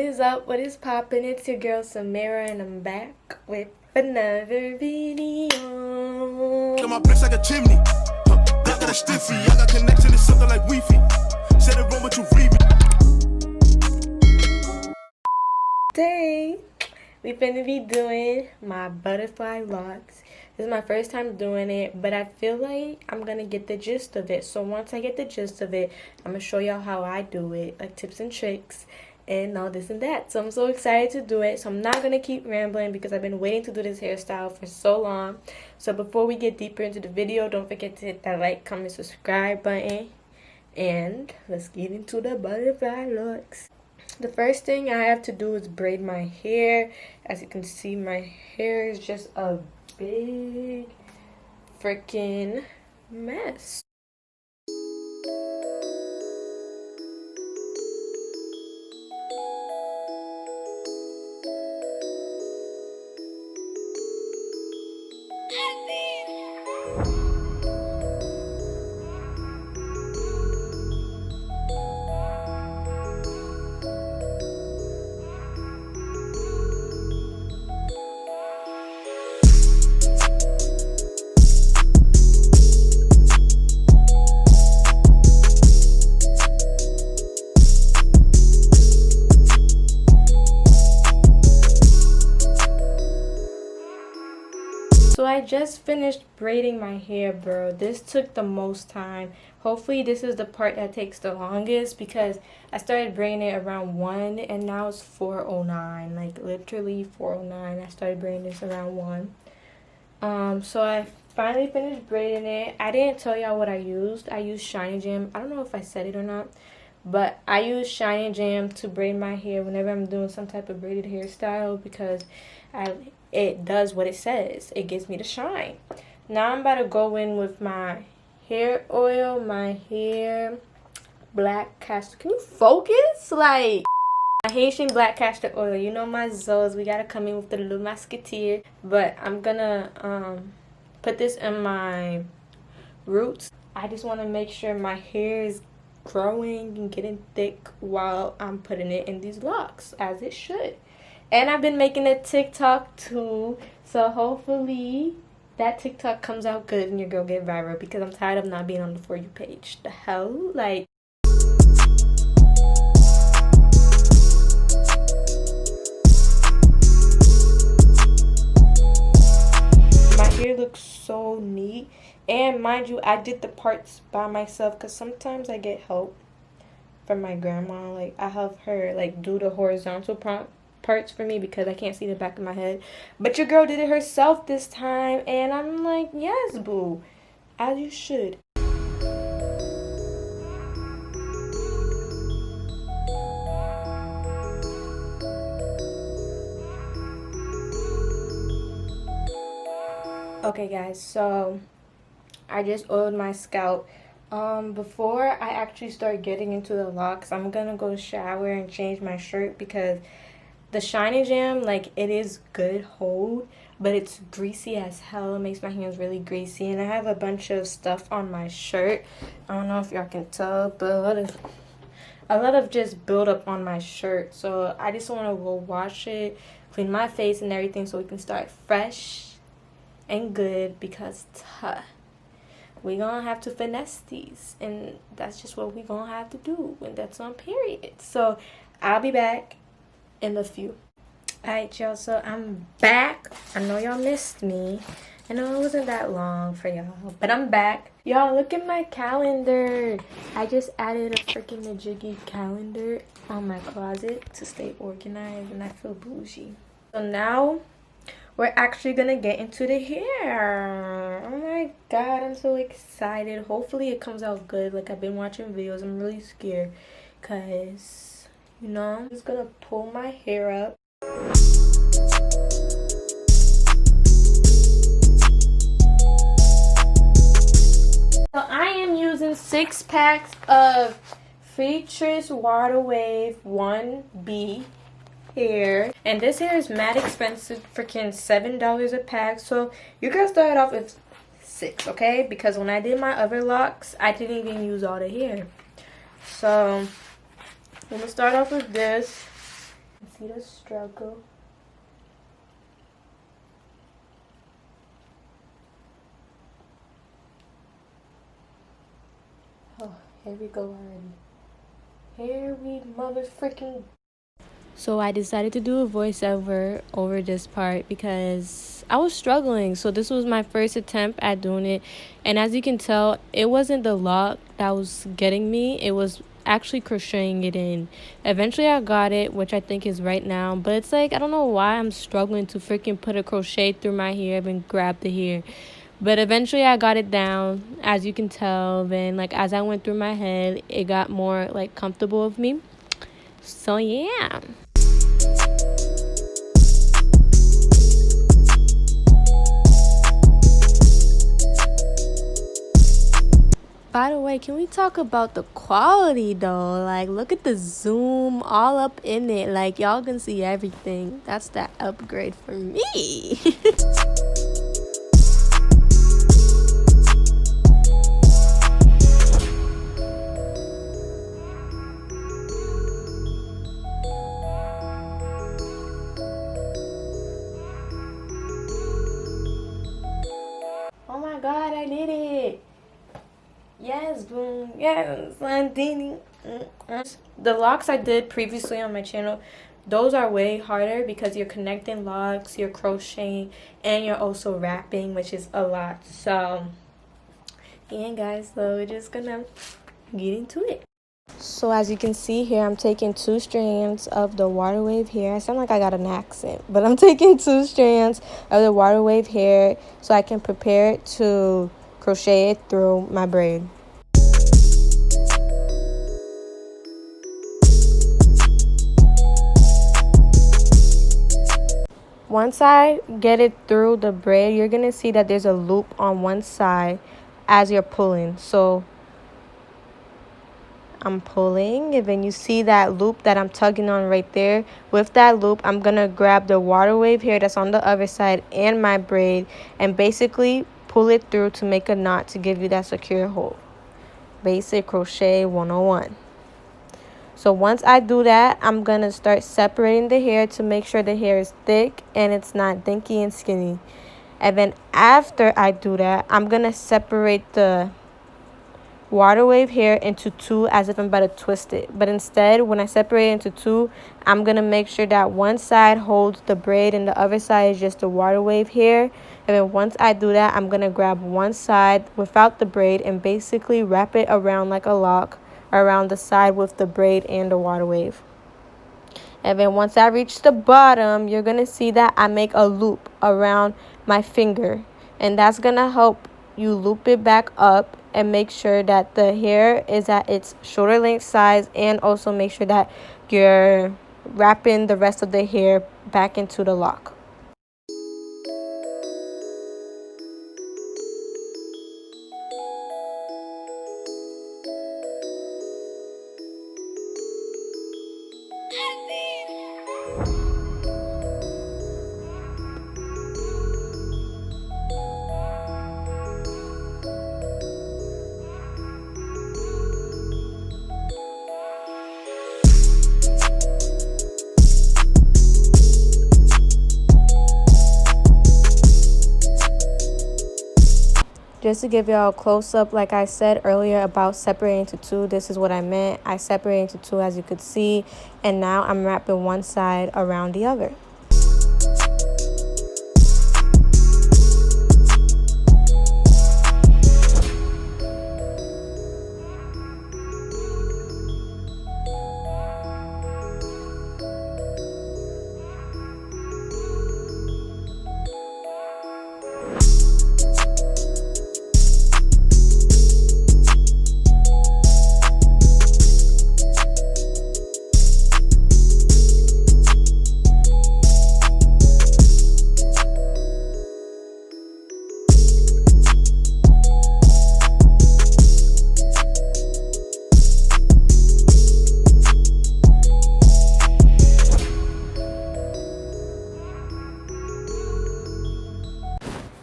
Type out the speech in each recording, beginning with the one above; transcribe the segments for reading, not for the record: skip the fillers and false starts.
What is up? What is poppin'? It's your girl Samarra and I'm back with another video. Got my place like a chimney. Got a stiffy. I got connection to something like Wi-Fi. Said it wrong, but you read me. Today, we finna be doing my butterfly locks. This is my first time doing it, but I feel like I'm gonna get the gist of it. So once I get the gist of it, I'm gonna show y'all how I do it, like tips and tricks and all this and that. So I'm so excited to do it. So I'm not gonna keep rambling because I've been waiting to do this hairstyle for so long. So before we get deeper into the video, don't forget to hit that like, comment, subscribe button, and let's get into the butterfly looks. The first thing I have to do is braid my hair. As you can see, my hair is just a big freaking mess. So I just finished braiding my hair, bro. This took the most time. Hopefully this is the part that takes the longest because I started braiding it around 1 and now it's 4:09. Like literally 4:09. I started braiding this around 1. So I finally finished braiding it. I didn't tell y'all what I used. I used Shiny Jam. I don't know if I said it or not, but I use Shiny Jam to braid my hair whenever I'm doing some type of braided hairstyle because it does what it says. It gives me the shine. Now I'm about to go in with my hair oil, my hair black castor. Can you focus? Like my Haitian black castor oil. You know my Zoes. We gotta come in with the little musketeer. But I'm gonna put this in my roots. I just want to make sure my hair is growing and getting thick while I'm putting it in these locks, as it should. And I've been making a TikTok too, so hopefully that TikTok comes out good and your girl get viral because I'm tired of not being on the For You page. The hell? Like, my hair looks so neat. And mind you, I did the parts by myself because sometimes I get help from my grandma. Like, I have her like do the horizontal parts for me because I can't see the back of my head. But your girl did it herself this time and I'm like, yes, boo, as you should. Okay guys, so I just oiled my scalp. Before I actually start getting into the locks, I'm gonna go shower and change my shirt because the Shiny Jam, like, it is good hold, but it's greasy as hell. It makes my hands really greasy. And I have a bunch of stuff on my shirt. I don't know if y'all can tell, but a lot of just build up on my shirt. So I just want to go wash it, clean my face and everything so we can start fresh and good because we gonna have to finesse these. And that's just what we gonna have to do when that's on period. So I'll be back in a few. Alright y'all, so I'm back. I know y'all missed me. I know it wasn't that long for y'all, but I'm back. Y'all, look at my calendar. I just added a freaking majiggy calendar on my closet to stay organized and I feel bougie. So now we're actually gonna get into the hair. Oh my god, I'm so excited. Hopefully it comes out good. Like, I've been watching videos. I'm really scared because, you know, I'm just gonna pull my hair up. So I am using 6 packs of Freetress Water Wave 1B hair. And this hair is mad expensive, freaking $7 a pack. So you guys started off with 6, okay? Because when I did my other locks, I didn't even use all the hair. So I'm gonna start off with this. see the struggle. Oh, here we go already. Here we mother freaking. So I decided to do a voiceover over this part because I was struggling. So this was my first attempt at doing it. And as you can tell, it wasn't the lock that was getting me. It was actually crocheting it in. Eventually I got it, which I think is right now. But it's like, I don't know why I'm struggling to freaking put a crochet through my hair and grab the hair. But eventually I got it down, as you can tell. Then like as I went through my head, it got more like comfortable with me. So yeah. By the way, can we talk about the quality though? Like, look at the zoom all up in it. Like, y'all can see everything. That's that upgrade for me. Oh my god, I did it. Yes, boom. Yes, Landini. The locks I did previously on my channel, those are way harder because you're connecting locks, you're crocheting, and you're also wrapping, which is a lot. So, yeah, guys, so we're just gonna get into it. So as you can see here, I'm taking 2 strands of the water wave hair. I sound like I got an accent, but I'm taking 2 strands of the water wave hair so I can prepare it to crochet it through my braid. Once I get it through the braid, you're gonna see that there's a loop on one side as you're pulling. So I'm pulling, and then you see that loop that I'm tugging on right there. With that loop, I'm gonna grab the water wave hair that's on the other side and my braid and basically pull it through to make a knot to give you that secure hold. Basic crochet 101. So once I do that, I'm gonna start separating the hair to make sure the hair is thick and it's not dinky and skinny. And then after I do that, I'm gonna separate the water wave hair into 2 as if I'm about to twist it. But instead, when I separate it into 2, I'm going to make sure that one side holds the braid and the other side is just the water wave hair. And then once I do that, I'm going to grab one side without the braid and basically wrap it around like a lock around the side with the braid and the water wave. And then once I reach the bottom, you're going to see that I make a loop around my finger. And that's going to help you loop it back up and make sure that the hair is at its shoulder length size, and also make sure that you're wrapping the rest of the hair back into the lock. Just to give y'all a close-up, like I said earlier about separating into 2, this is what I meant. I separated into 2 as you could see, and now I'm wrapping one side around the other.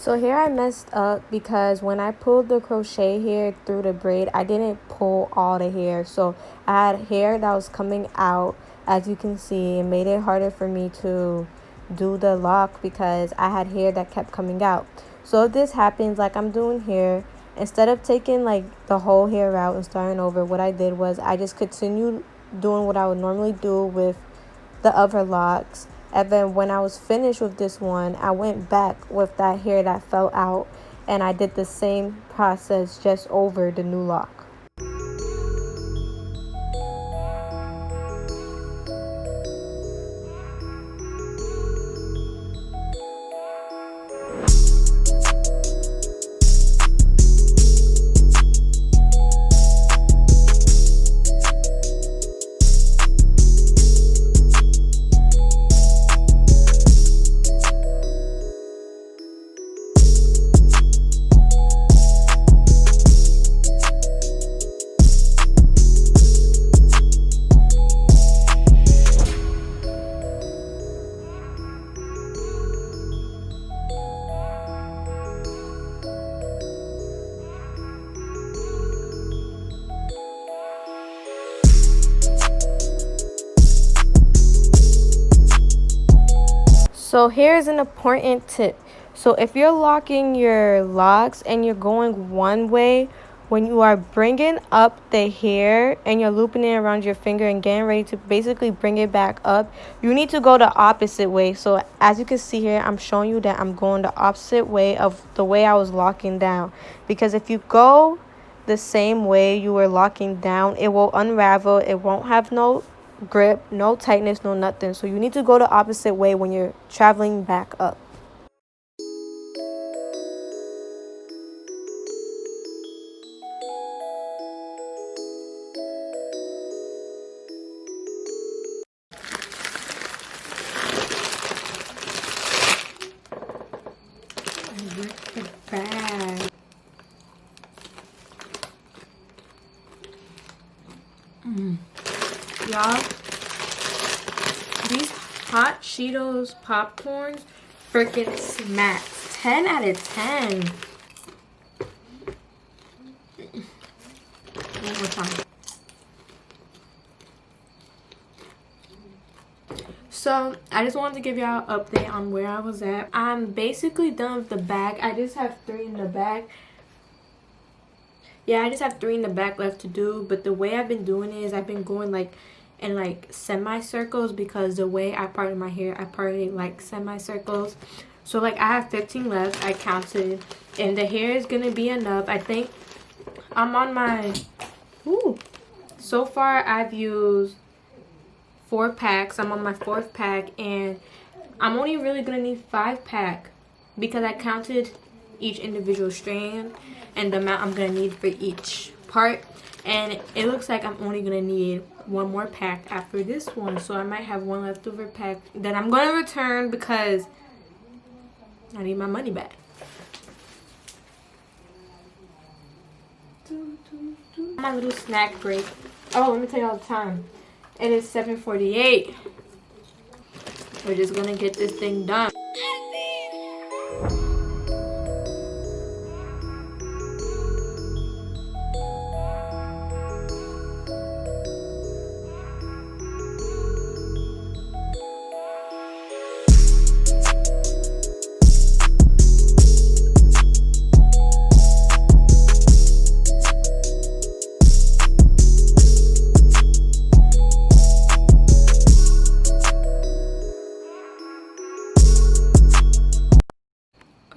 So here I messed up because when I pulled the crochet hair through the braid, I didn't pull all the hair. So I had hair that was coming out as you can see, it made it harder for me to do the lock because I had hair that kept coming out. So if this happens like I'm doing here, instead of taking like the whole hair out and starting over, what I did was I just continued doing what I would normally do with the other locks. And then when I was finished with this one, I went back with that hair that fell out and I did the same process just over the new lock. So here's an important tip. So if you're locking your locks and you're going one way, when you are bringing up the hair and you're looping it around your finger and getting ready to basically bring it back up, you need to go the opposite way. So as you can see here, I'm showing you that I'm going the opposite way of the way I was locking down. Because if you go the same way you were locking down, it will unravel. It won't have no grip, no tightness, no nothing. So you need to go the opposite way when you're traveling back up. Y'all, these hot Cheetos popcorns freaking smacks. 10 out of 10. One more time. So I just wanted to give y'all an update on where I was at. I'm basically done with the back. I just have 3 in the back. Yeah, I just have 3 in the back left to do. But the way I've been doing it is I've been going like in like semicircles, because the way I parted my hair, I parted like semicircles. So like I have 15 left. I counted, and the hair is gonna be enough. I think I'm on my so far I've used 4 packs. I'm on my 4th pack, and I'm only really gonna need 5 pack because I counted each individual strand and the amount I'm gonna need for each part, and it looks like I'm only gonna need 1 more pack after this one. So I might have 1 leftover pack that I'm gonna return because I need my money back. My little snack break. Oh, let me tell you all the time. It is 7:48. We're just gonna get this thing done.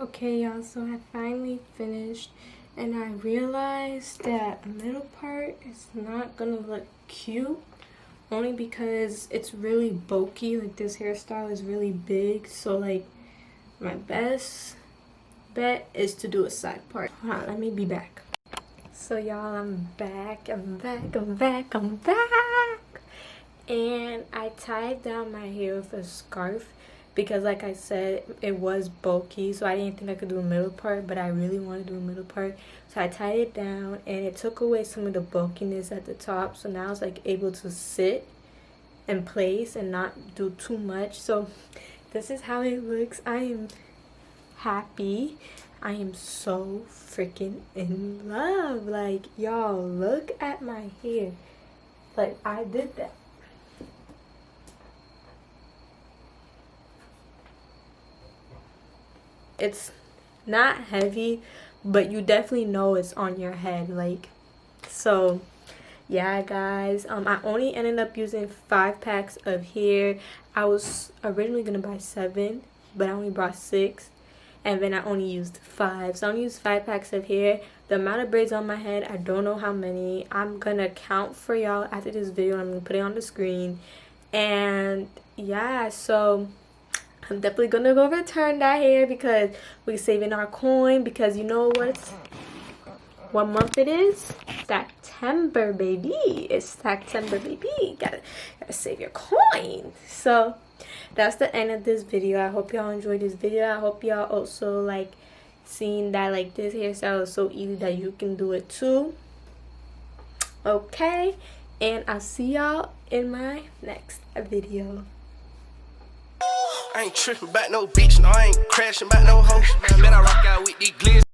Okay, y'all, so I finally finished, and I realized that the middle part is not gonna look cute, only because it's really bulky. Like, this hairstyle is really big, so like my best bet is to do a side part. Hold on, let me be back. So y'all, I'm back. And I tied down my hair with a scarf because, like I said, it was bulky, so I didn't think I could do a middle part, but I really want to do a middle part. So I tied it down, and it took away some of the bulkiness at the top, so now it's like able to sit in place and not do too much. So this is how it looks. I am happy. I am so freaking in love. Like, y'all, look at my hair. Like, I did that. it's not heavy, but you definitely know it's on your head. Like, so yeah guys, I only ended up using 5 packs of hair. I was originally gonna buy 7, but I only brought 6, and then I only used 5. So I only used 5 packs of hair. The amount of braids on my head, I don't know how many. I'm gonna count for y'all after this video. I'm gonna put it on the screen. And yeah, so I'm definitely gonna go return that hair because we're saving our coin. Because you know what month it is? September, baby. It's September, baby. Gotta save your coin. So that's the end of this video. I hope y'all enjoyed this video. I hope y'all also like seeing that like this hairstyle is so easy that you can do it too. Okay, and I'll see y'all in my next video. I ain't tripping about no bitch, no, I ain't crashing about no hoe. Bet I rock out with these glitz.